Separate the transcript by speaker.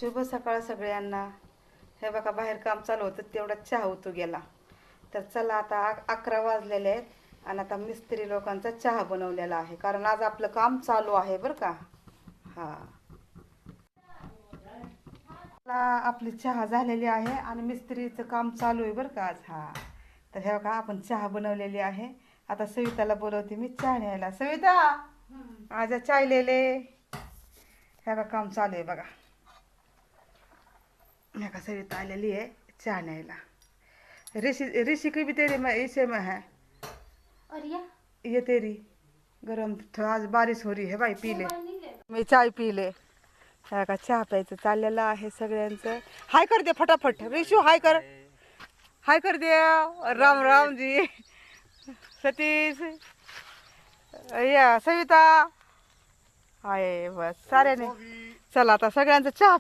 Speaker 1: शुभ सकाळ सगळ्यांना. हे बघा बाहेर काम चालू होतं तेवढा चहा होतो गेला. तर चला आता 11 वाजलेले आहेत आणि आता मिस्त्री लोकांचा चहा बनवलेला आहे, कारण आज आपलं काम चालू आहे बरं का. हां, आपली चहा झालेली आहे आणि मिस्त्रीचं काम चालू आहे बरं का आज. हां, तर हे बघा आपण चहा बनवलेली आहे. आता सविताला बोलवते मी चहा न्यायला. सविता, आज चाय लेले. हे बघा काम चालू आहे बघा. मैं का सविता आलेली है चहा न्यायला. ऋषि ऋषि की भी तेरे में इसे में है
Speaker 2: और
Speaker 1: ये तेरी गरम. आज बारिश हो रही है बाई, पी ले. मी चाय पी ले. ह्या का चहा प्यायचं चाललेलं आहे सगळ्यांचं. हाय कर दे फटाफट ऋषू, हाय कर, हाय कर दे. राम राम जी. सतीश, या सविता, हाय बस साऱ्याने. चला आता सगळ्यांचं चहा